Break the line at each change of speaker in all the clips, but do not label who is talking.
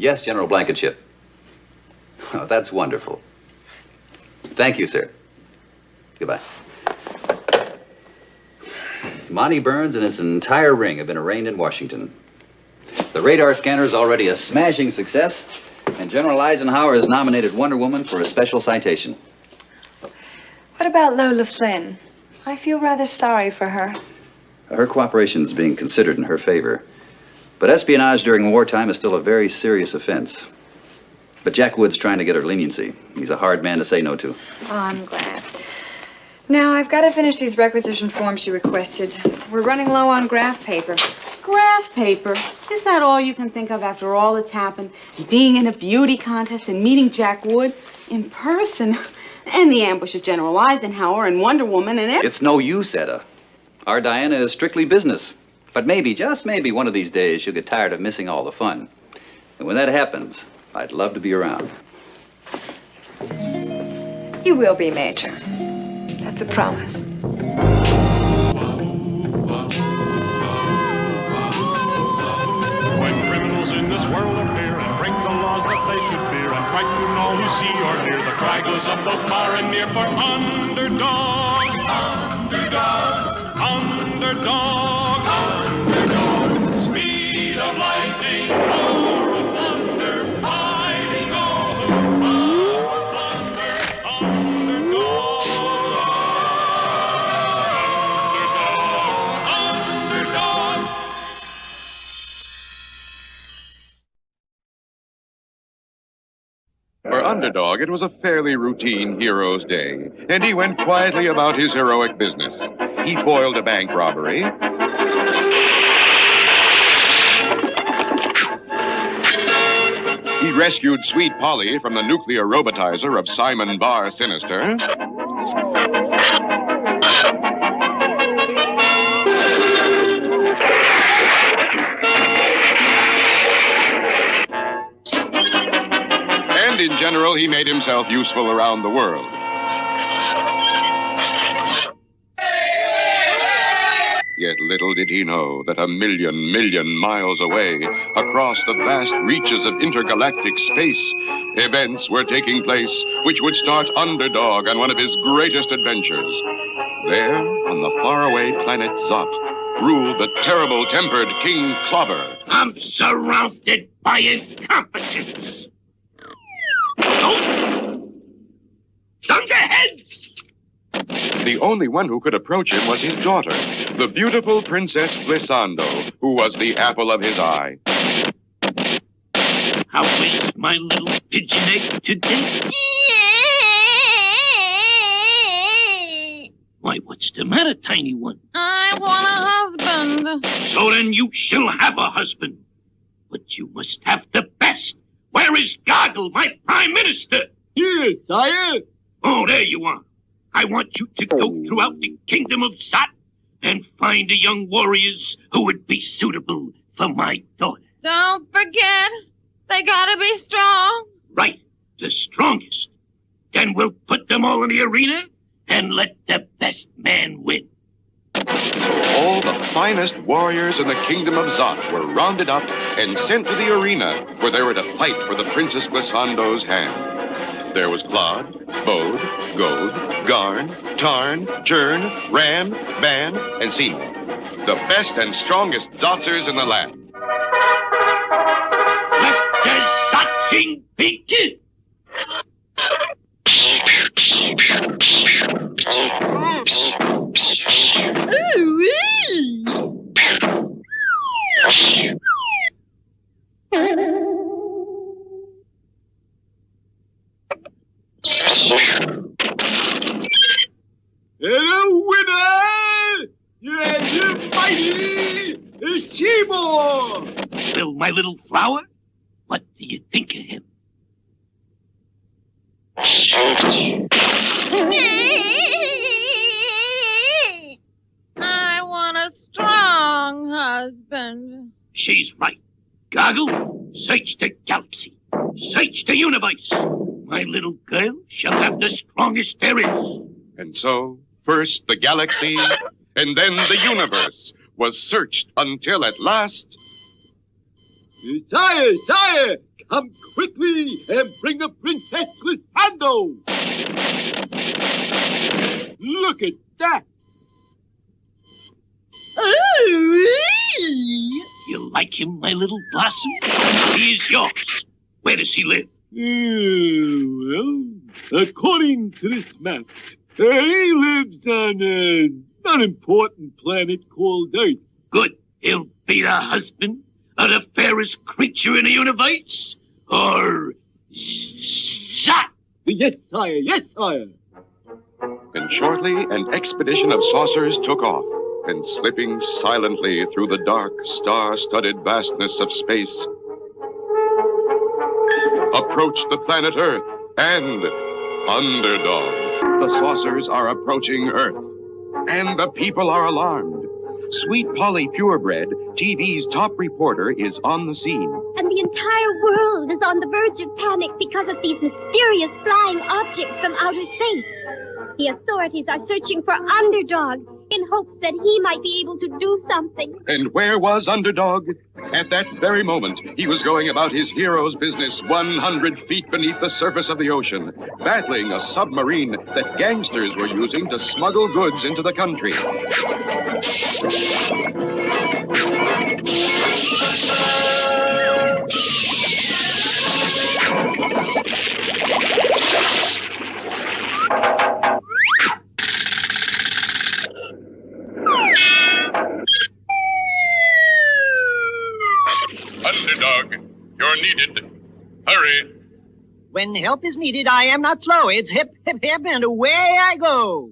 Yes, General Blankenship. Oh, that's wonderful. Thank you, sir. Goodbye. Monty Burns and his entire ring have been arraigned in Washington. The radar scanner is already a smashing success, and General Eisenhower has nominated Wonder Woman for a special citation.
What about Lola Flynn? I feel rather sorry for her.
Her cooperation is being considered in her favor. But espionage during wartime is still a very serious offense. But Jack Wood's trying to get her leniency. He's a hard man to say no to.
Oh, I'm glad. Now, I've got to finish these requisition forms she requested. We're running low on graph paper.
Graph paper? Is that all you can think of after all that's happened? Being in a beauty contest and meeting Jack Wood in person. And the ambush of General Eisenhower and Wonder Woman and everything.
It's no use, Etta. Our Diana is strictly business. But maybe, just maybe, one of these days she'll get tired of missing all the fun. And when that happens, I'd love to be around.
You will be, Major. That's a promise.
When criminals in this world appear and break the laws that they should fear and frighten all who see or hear, the cry goes up both far and near for Underdog. Underdog. Underdog. Underdog. Speed of lightning, roar of thunder, fighting all who plunder. Underdog. Underdog. Underdog.
For Underdog, it was a fairly routine hero's day, and he went quietly about his heroic business. He foiled a bank robbery. He rescued Sweet Polly from the nuclear robotizer of Simon Barr Sinister. And in general, he made himself useful around the world. Yet little did he know that a million miles away, across the vast reaches of intergalactic space, events were taking place which would start Underdog on one of his greatest adventures. There, on the faraway planet ZOT, ruled the terrible-tempered King Clobber.
I'm surrounded by incompetence. Oh! Thunderhead!
The only one who could approach him was his daughter, the beautiful Princess Glissando, who was the apple of his eye.
How is my little pigeon egg today? Why, what's the matter, tiny one?
I want a husband.
So then you shall have a husband. But you must have the best. Where is Goggle, my prime minister?
Here, sire.
Oh, there you are. I want you to go throughout the kingdom of ZOT and find the young warriors who would be suitable for my daughter.
Don't forget, they gotta be strong.
Right, the strongest. Then we'll put them all in the arena and let the best man win.
All the finest warriors in the kingdom of ZOT were rounded up and sent to the arena where they were to fight for the Princess Glissando's hand. There was Claude, Bode, Gode, Garn, Tarn, Churn, Ran, Ban, and Seymour. The best and strongest Zotzers in the land.
Let the Zotzing begin!
Hello, winner! You're mighty Seymour!
Well, my little flower, what do you think of him?
I want a strong husband.
She's right. Goggle, search the galaxy. Search the universe. My little girl shall have the strongest there is.
And so, first the galaxy, and then the universe was searched until at last...
Sire, Come quickly and bring the Princess Glissando. Look at that.
You like him, my little blossom? He is yours. Where does he live?
Well, according to this map, he lives on an unimportant planet called Earth.
Good. He'll be the husband of the fairest creature in the universe? Or ZOT?
Yes, sire, yes, sire.
And shortly, an expedition of saucers took off, and slipping silently through the dark, star-studded vastness of space, approached the planet Earth and Underdog. The saucers are approaching Earth, and the people are alarmed. Sweet Polly Purebred, TV's top reporter, is on the scene.
And the entire world is on the verge of panic because of these mysterious flying objects from outer space. The authorities are searching for Underdog in hopes that he might be able to do something.
And where was Underdog? At that very moment, he was going about his hero's business 100 feet beneath the surface of the ocean, battling a submarine that gangsters were using to smuggle goods into the country. Underdog, you're needed. Hurry.
When help is needed, I am not slow. It's hip, hip, hip, and away I go.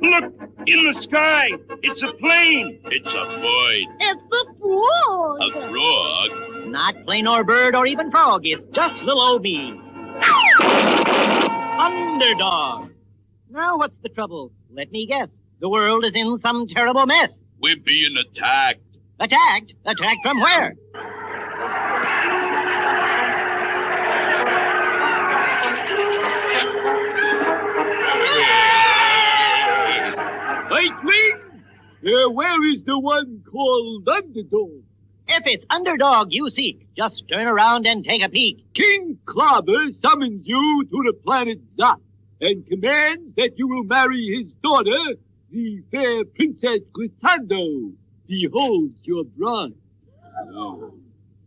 Look! In the sky! It's a plane! It's a bird.
It's a frog.
A frog?
Not plane or bird or even frog. It's just little old me. Underdog. Now what's the trouble? Let me guess. The world is in some terrible mess.
We're being attacked.
Attacked? Attacked from where?
Lightning? Where is the one called Underdog?
If it's Underdog you seek, just turn around and take a peek.
King Clobber summons you to the planet ZOT and commands that you will marry his daughter, the fair Princess Glissando. Behold your bride.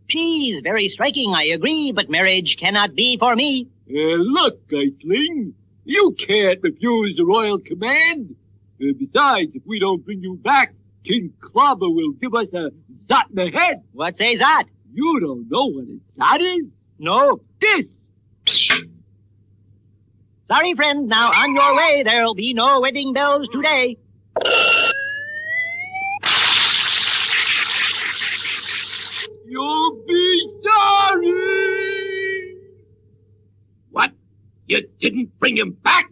She's very striking, I agree, but marriage cannot be for me.
Look, Iceling, you can't refuse the royal command. Besides, if we don't bring you back, King Clobber will give us a ZOT in the head.
What's a ZOT?
You don't know what a ZOT is?
No.
This.
Sorry, friend. Now on your way. There'll be no wedding bells today.
You'll be sorry.
What? You didn't bring him back?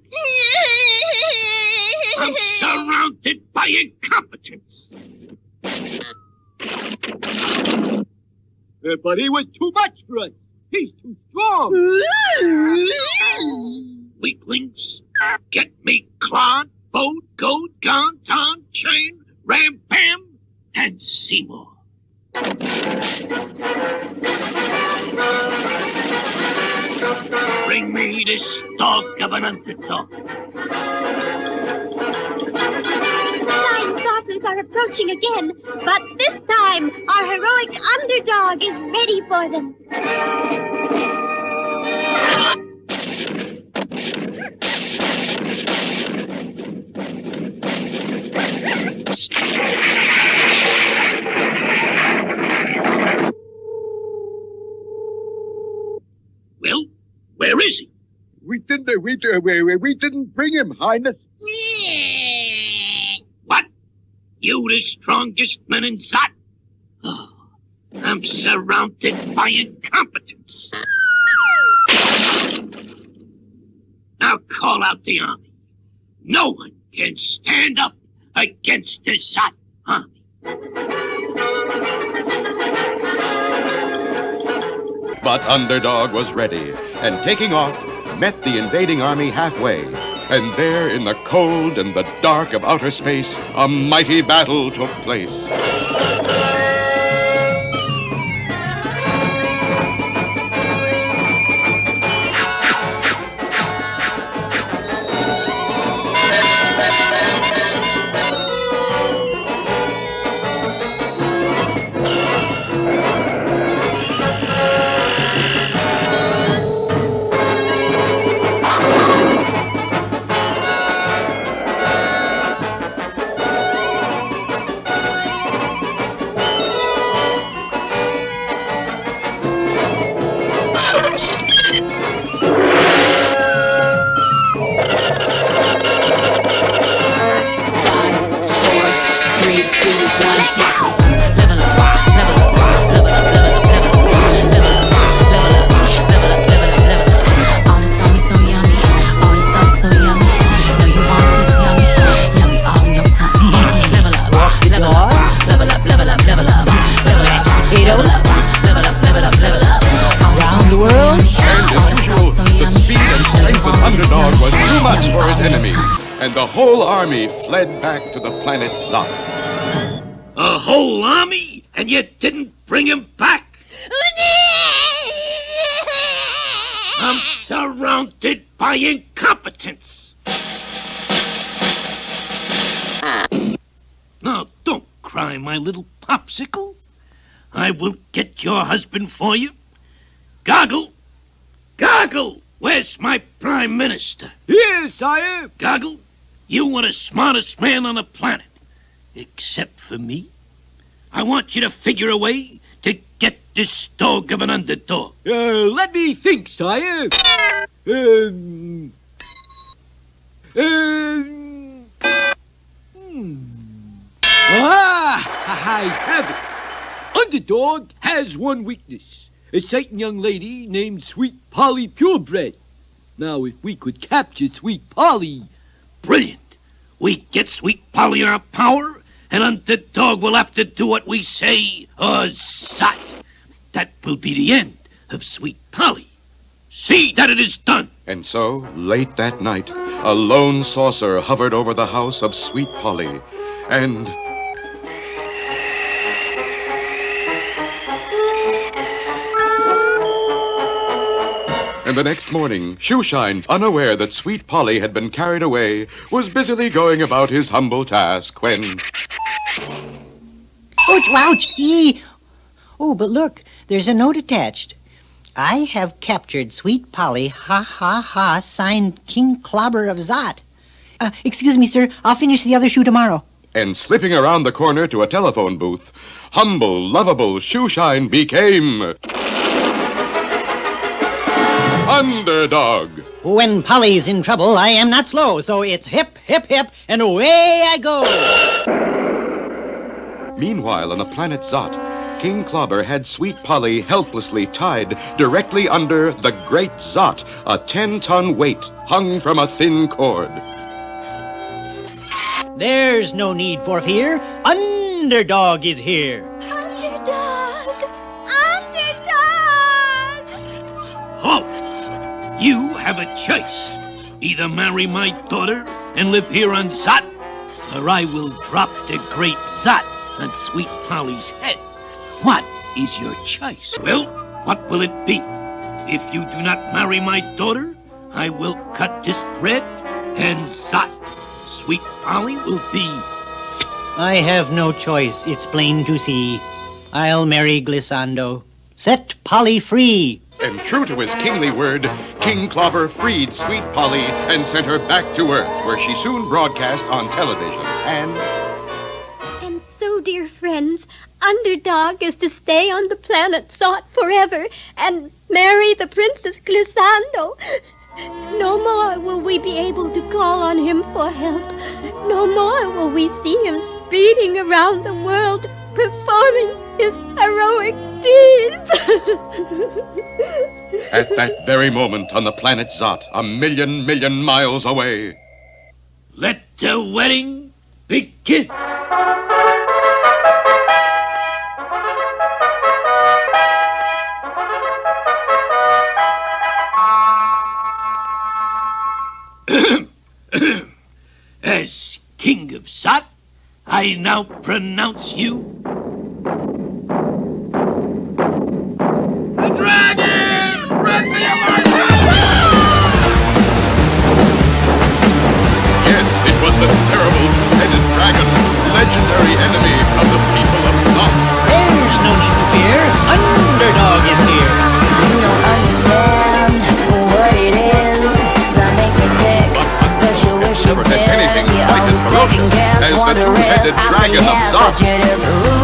I'm surrounded by incompetence.
But he was too much for us. He's too strong.
Weaklings, get me clod, boat, goat, gun, ton, chain, ram, pam, and Seymour. Bring me this dog of an underdog.
Flying saucers are approaching again, but this time our heroic Underdog is ready for them.
Well, where is he?
We didn't bring him, Highness.
What? You the strongest man in ZOT? Oh, I'm surrounded by incompetence. Now call out the army. No one can stand up against the ZOT army.
But Underdog was ready, and taking off, met the invading army halfway. And there, in the cold and the dark of outer space, a mighty battle took place. and the whole army fled back to the planet Zot.
A whole army, and you didn't bring him back? I'm surrounded by incompetence. Now, don't cry, my little popsicle. I will get your husband for you. Goggle! Goggle! Where's my prime minister?
Here, sire.
Goggle, you were the smartest man on the planet. Except for me. I want you to figure a way to get this dog of an underdog.
Let me think, sire. I have it. Underdog has one weakness. A certain young lady named Sweet Polly Purebred. Now, if we could capture Sweet Polly...
Brilliant. We get Sweet Polly in our power, and Underdog will have to do what we say, or ZOT. That will be the end of Sweet Polly. See that it is done.
And so, late that night, a lone saucer hovered over the house of Sweet Polly, and... And the next morning, Shoeshine, unaware that Sweet Polly had been carried away, was busily going about his humble task when...
Ouch, ouch, ee! Oh, but look, there's a note attached. I have captured Sweet Polly, ha ha ha, signed King Clobber of Zot. Excuse me, sir, I'll finish the other shoe tomorrow.
And slipping around the corner to a telephone booth, humble, lovable Shoeshine became... Underdog.
When Polly's in trouble, I am not slow, so it's hip, hip, hip, and away I go.
Meanwhile, on the planet Zot, King Clobber had Sweet Polly helplessly tied directly under the Great Zot, a 10-ton weight hung from a thin cord.
There's no need for fear. Underdog is here.
Underdog! Underdog!
Halt! You have a choice. Either marry my daughter and live here on Zot, or I will drop the Great Zot on Sweet Polly's head. What is your choice? Well, what will it be? If you do not marry my daughter, I will cut this bread and Zot. Sweet Polly will be...
I have no choice, it's plain to see. I'll marry Glissando. Set Polly free.
And true to his kingly word, King Clobber freed Sweet Polly and sent her back to Earth, where she soon broadcast on television.
And so, dear friends, Underdog is to stay on the planet Zot forever and marry the Princess Glissando. No more will we be able to call on him for help. No more will we see him speeding around the world, performing his heroic deeds.
At that very moment on the planet Zot, a million miles away.
Let the wedding begin. As King of Zot, I now pronounce you the dragon! Bring me
Yes, it was the terrible two-headed dragon, legendary enemy of the people of Zot.
There's no need to fear. Underdog is here.
You don't understand what it is that makes me tick, but you wish you
Never had
did.
anything
You
like
always
his
second
ferocious
guess,
as the
wonder
two-headed
if I say
dragon of
yes,
Zot.
that you just lose.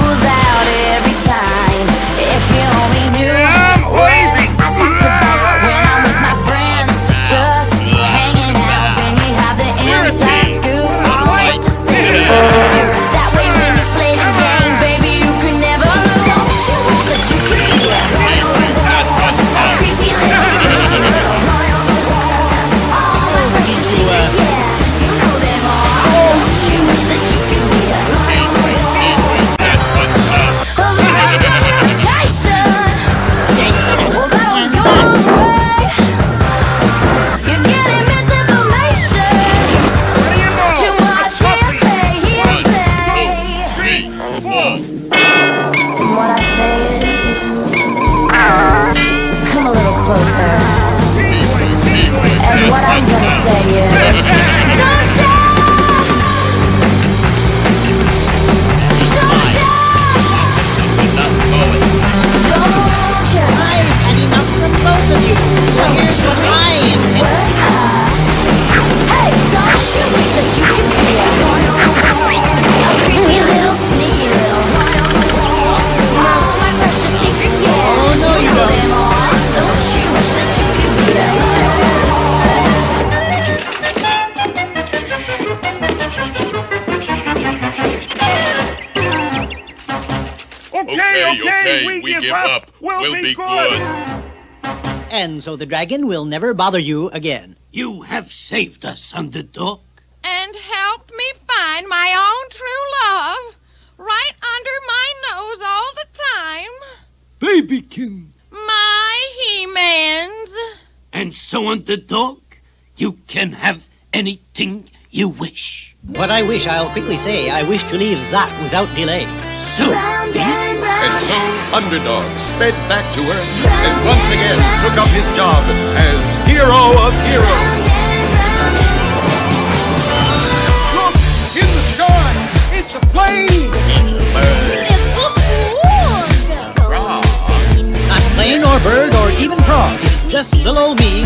And what I say is, come a little closer. And what I'm gonna say is, don't you? Don't you? Don't you?
I've had enough from both of you. So here's the line.
Hey, don't you wish that you could be a creepy little, sneaky little? All my precious secrets, yeah.
Oh, no, you
know
don't.
them all. Don't you wish that you could be a?
Okay, we give up. We'll be good.
And so the dragon will never bother you again.
You have saved us, Underdog.
And helped me find my own true love. Right under my nose all the time.
Babykin.
My He-Mans.
And so, Underdog, you can have anything you wish.
What I wish, I'll quickly say. I wish to leave Zot without delay.
So,
And so Underdog sped back to Earth and once again took up his job as hero of heroes.
Look, in the sky, it's a plane.
Not plane or bird or even frog. It's just little old me